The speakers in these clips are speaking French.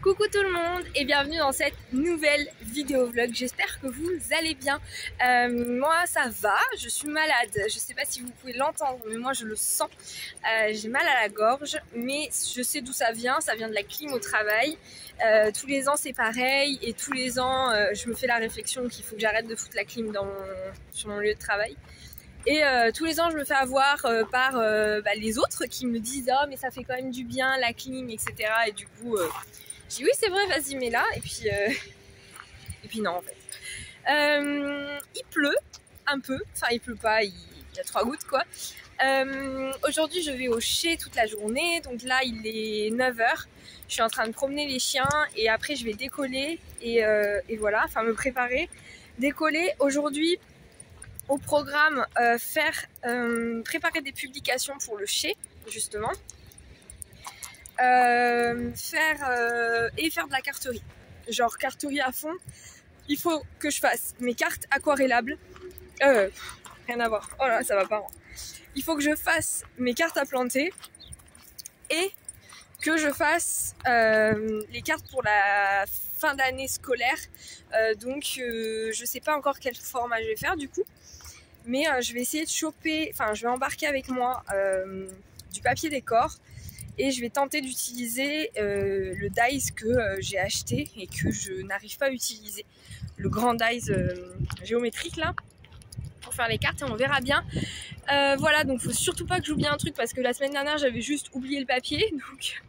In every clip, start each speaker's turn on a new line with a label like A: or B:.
A: Coucou tout le monde et bienvenue dans cette nouvelle vidéo vlog. J'espère que vous allez bien. Moi ça va, je suis malade. Je sais pas si vous pouvez l'entendre mais moi je le sens. J'ai mal à la gorge mais je sais d'où ça vient de la clim au travail. Tous les ans c'est pareil et tous les ans je me fais la réflexion qu'il faut que j'arrête de foutre la clim sur mon lieu de travail. Et tous les ans je me fais avoir par les autres qui me disent « Oh mais ça fait quand même du bien la clim etc. » Et du coup je dis « Oui c'est vrai, vas-y mets-la » et puis non en fait. Il pleut un peu, enfin il pleut pas, il y a 3 gouttes quoi. Aujourd'hui je vais au chai toute la journée, donc là il est 9h. Je suis en train de promener les chiens et après je vais décoller et voilà, enfin me préparer. Décoller aujourd'hui. Au programme, préparer des publications pour le chai, justement, faire de la carterie, genre carterie à fond. Il faut que je fasse mes cartes aquarellables, rien à voir, oh là ça va pas. Il faut que je fasse mes cartes à planter et que je fasse les cartes pour la fin d'année scolaire. Donc je sais pas encore quel format je vais faire du coup. Mais je vais essayer de choper, enfin je vais embarquer avec moi du papier décor et je vais tenter d'utiliser le dies que j'ai acheté et que je n'arrive pas à utiliser. Le grand dies géométrique là, pour faire les cartes et on verra bien. Voilà, donc faut surtout pas que j'oublie un truc parce que la semaine dernière j'avais juste oublié le papier. Donc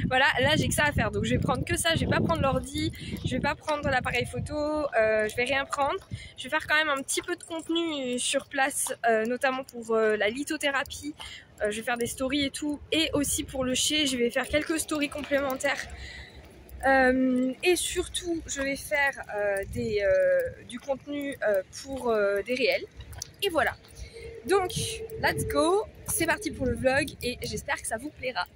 A: voilà, là j'ai que ça à faire, donc je vais prendre que ça, je vais pas prendre l'ordi, je vais pas prendre l'appareil photo, je vais rien prendre. Je vais faire quand même un petit peu de contenu sur place, notamment pour la lithothérapie, je vais faire des stories et tout, et aussi pour le chai, je vais faire quelques stories complémentaires. Et surtout, je vais faire du contenu pour des réels, et voilà. Donc, let's go, c'est parti pour le vlog, et j'espère que ça vous plaira.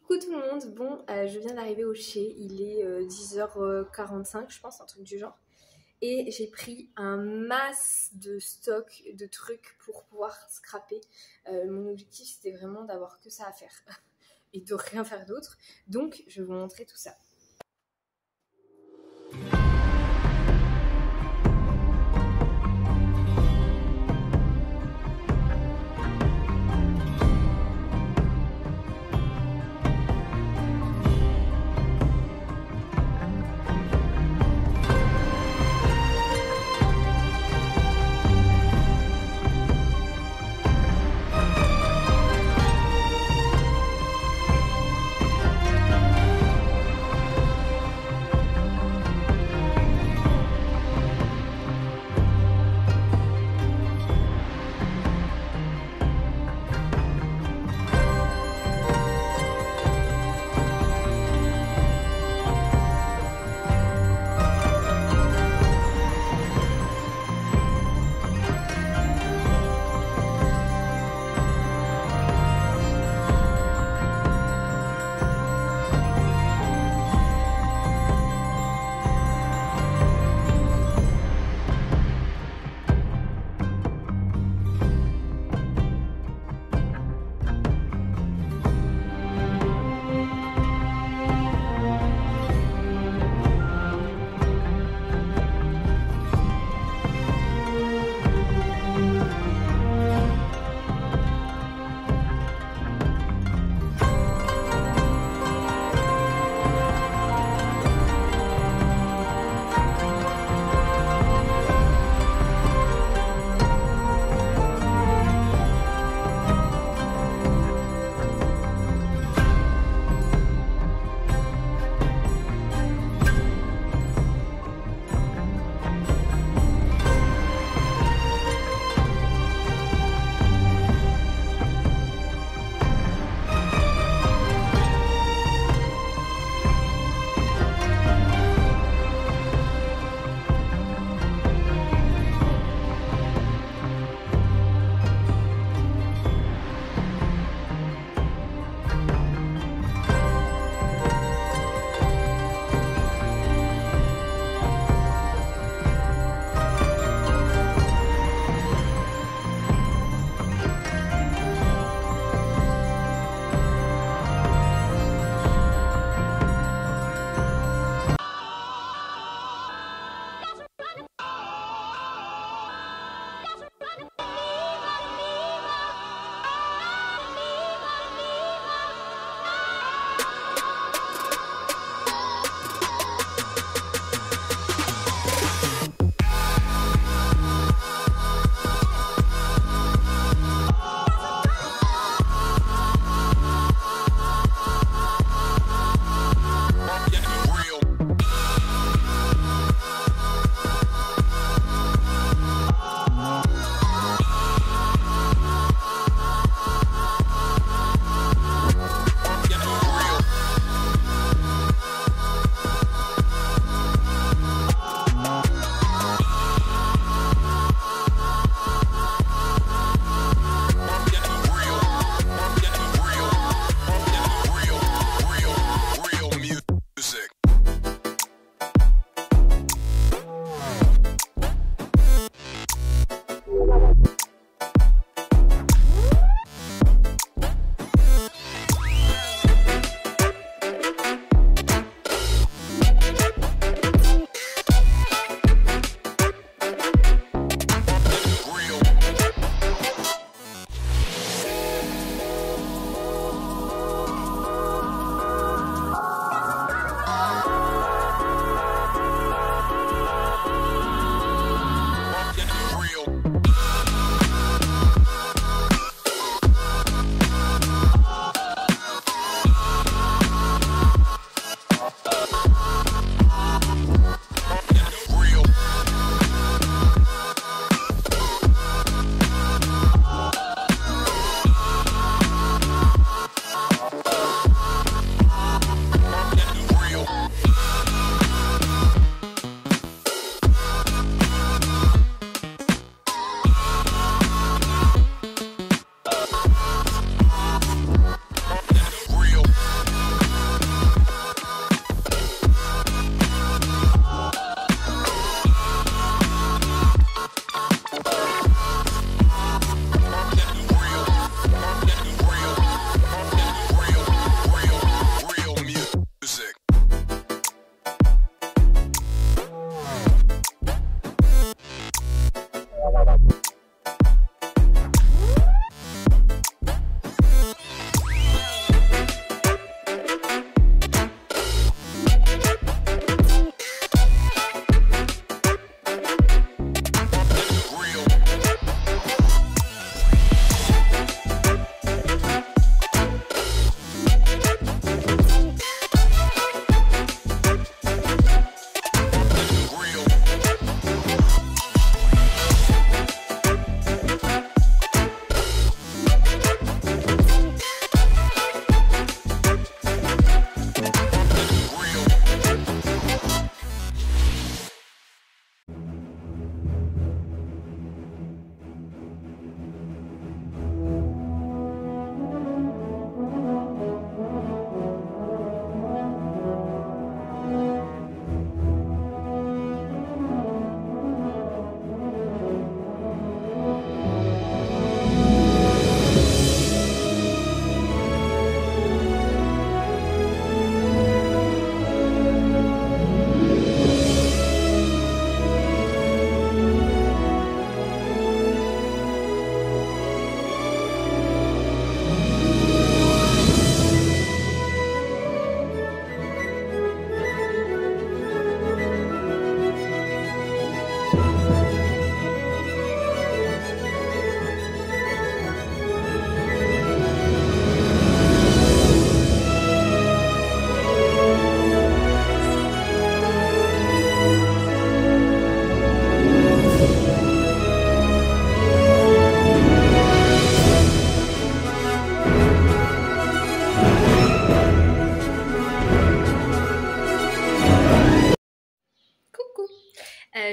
A: Coucou tout le monde, bon je viens d'arriver au chai, il est 10h45 je pense, un truc du genre. Et j'ai pris un masse de stock de trucs pour pouvoir scraper. Mon objectif c'était vraiment d'avoir que ça à faire et de rien faire d'autre. Donc je vais vous montrer tout ça.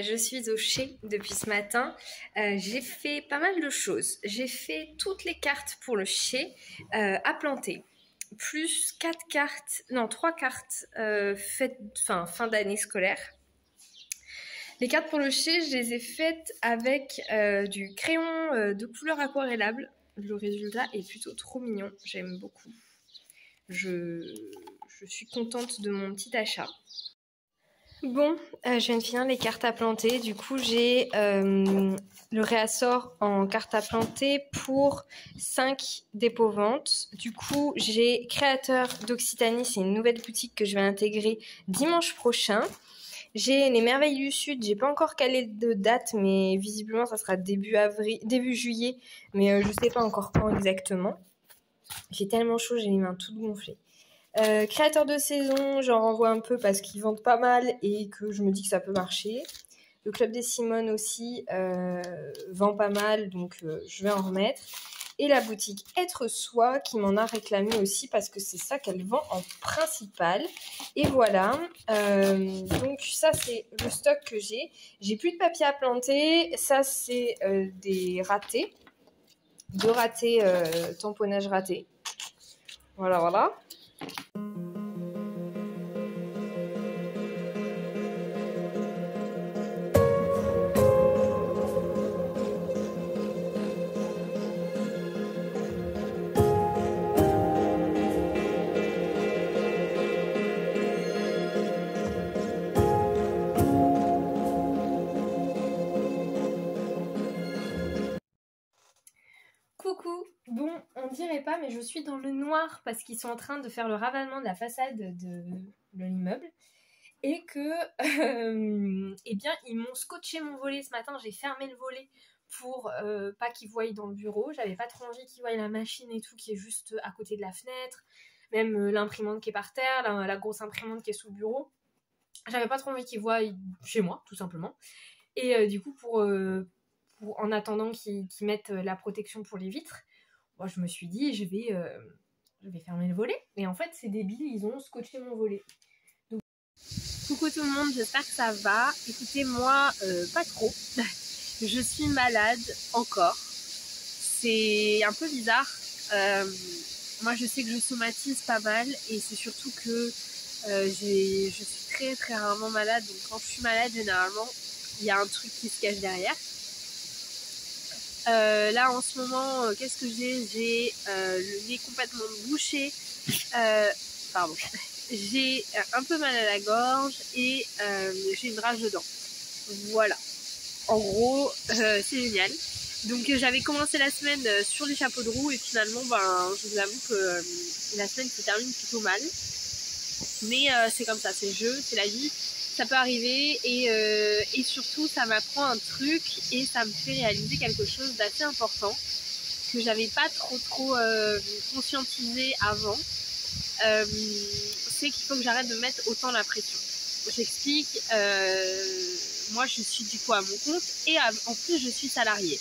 A: Je suis au chez depuis ce matin. J'ai fait pas mal de choses. J'ai fait toutes les cartes pour le chez à planter. Plus 3 cartes fin d'année scolaire. Les cartes pour le chez, je les ai faites avec du crayon de couleur aquarellable. Le résultat est plutôt trop mignon. J'aime beaucoup. Je suis contente de mon petit achat. Bon, je viens de finir les cartes à planter. Du coup, j'ai le réassort en cartes à planter pour 5 dépôt-ventes. Du coup, j'ai Créateur d'Occitanie. C'est une nouvelle boutique que je vais intégrer dimanche prochain. J'ai les Merveilles du Sud. J'ai pas encore calé de date, mais visiblement, ça sera début juillet. Mais je sais pas encore quand exactement. J'ai tellement chaud, j'ai les mains toutes gonflées. Créateur de saison, j'en renvoie un peu parce qu'ils vendent pas mal et que je me dis que ça peut marcher. Le Club des Simones aussi vend pas mal, donc je vais en remettre. Et la boutique Être Soi qui m'en a réclamé aussi parce que c'est ça qu'elle vend en principal. Et voilà, donc ça c'est le stock que j'ai. J'ai plus de papier à planter, ça c'est des ratés. 2 ratés, tamponnage raté. Voilà. Coucou, bon, on dirait pas, mais je suis dans le noir parce qu'ils sont en train de faire le ravalement de la façade de l'immeuble et que, eh bien, ils m'ont scotché mon volet ce matin. J'ai fermé le volet pour pas qu'ils voient dans le bureau. J'avais pas trop envie qu'ils voient la machine et tout qui est juste à côté de la fenêtre, même l'imprimante qui est par terre, la grosse imprimante qui est sous le bureau. J'avais pas trop envie qu'ils voient chez moi, tout simplement. Et du coup, en attendant qu'ils mettent la protection pour les vitres, moi je me suis dit je vais fermer le volet. Et en fait c'est débile, ils ont scotché mon volet. Donc... Coucou tout le monde, j'espère que ça va. Écoutez, moi pas trop. Je suis malade encore. C'est un peu bizarre. Moi je sais que je somatise pas mal et c'est surtout que je suis très très rarement malade. Donc quand je suis malade, généralement il y a un truc qui se cache derrière. Là en ce moment, qu'est-ce que j'ai le nez complètement bouché, pardon, j'ai un peu mal à la gorge et j'ai une rage de dents. Voilà, en gros c'est génial. Donc j'avais commencé la semaine sur les chapeaux de roue et finalement je vous avoue que la semaine se termine plutôt mal. Mais c'est comme ça, c'est le jeu, c'est la vie. Ça peut arriver et surtout ça m'apprend un truc et ça me fait réaliser quelque chose d'assez important que j'avais pas trop conscientisé avant. C'est qu'il faut que j'arrête de mettre autant la pression. J'explique, moi je suis du coup à mon compte et en plus je suis salariée.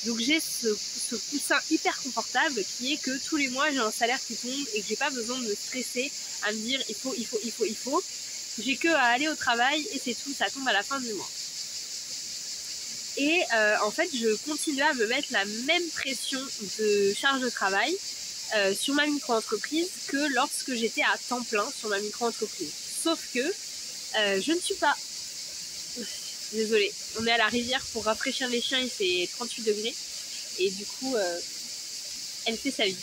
A: Donc j'ai ce coussin hyper confortable qui est que tous les mois j'ai un salaire qui tombe et que j'ai pas besoin de me stresser à me dire il faut. J'ai que à aller au travail et c'est tout, ça tombe à la fin du mois. Et en fait, je continue à me mettre la même pression de charge de travail sur ma micro-entreprise que lorsque j'étais à temps plein sur ma micro-entreprise. Sauf que je ne suis pas... Désolée, on est à la rivière pour rafraîchir les chiens, il fait 38 degrés. Et du coup, elle fait sa vie.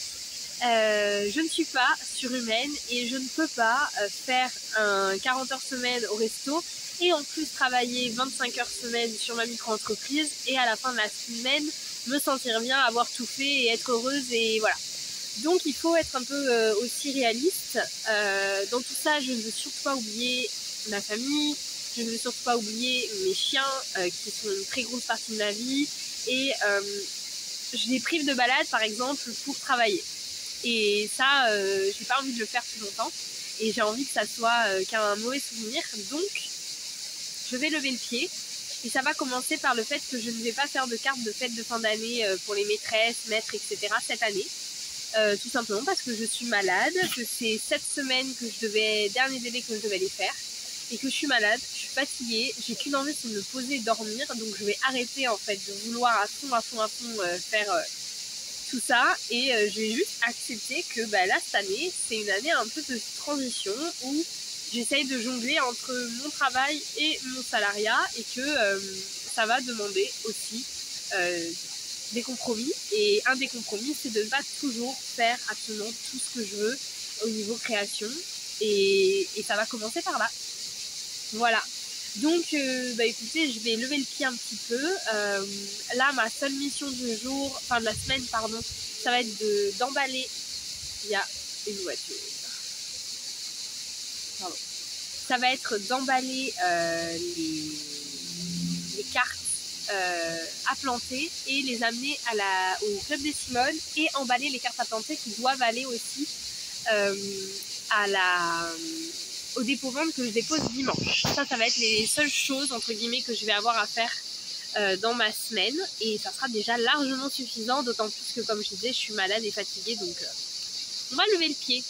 A: Je ne suis pas surhumaine et je ne peux pas faire un 40 heures semaine au resto et en plus travailler 25 heures semaine sur ma micro-entreprise et à la fin de la semaine me sentir bien, avoir tout fait et être heureuse et voilà. Donc il faut être un peu aussi réaliste. Dans tout ça, je ne veux surtout pas oublier ma famille, je ne veux surtout pas oublier mes chiens qui sont une très grosse partie de ma vie et je les prive de balade par exemple pour travailler. Et ça, j'ai pas envie de le faire plus longtemps. Et j'ai envie que ça soit qu'un mauvais souvenir. Donc, je vais lever le pied. Et ça va commencer par le fait que je ne vais pas faire de carte de fête de fin d'année pour les maîtresses, maîtres, etc. cette année. Tout simplement parce que je suis malade, que c'est cette semaine que dernier délai que je devais les faire.
B: et que je suis malade, je suis fatiguée, j'ai qu'une envie, c'est de me poser et dormir. Donc je vais arrêter en fait de vouloir à fond faire tout ça, et je vais juste accepter que là cette année c'est une année un peu de transition où j'essaye de jongler entre mon travail et mon salariat, et que ça va demander aussi des compromis, et un des compromis c'est de ne pas toujours faire absolument tout ce que je veux au niveau création, et ça va commencer par là. Voilà. Donc écoutez, je vais lever le pied un petit peu. Là, ma seule mission du jour, enfin de la semaine pardon, ça va être d'emballer. Il y a une voiture. Pardon. Ça va être d'emballer les cartes à planter et les amener au Club des Simones, et emballer les cartes à planter qui doivent aller aussi au dépôt-vente que je dépose dimanche. Ça va être les seules choses entre guillemets que je vais avoir à faire dans ma semaine, et ça sera déjà largement suffisant, d'autant plus que comme je disais, je suis malade et fatiguée, donc on va lever le pied.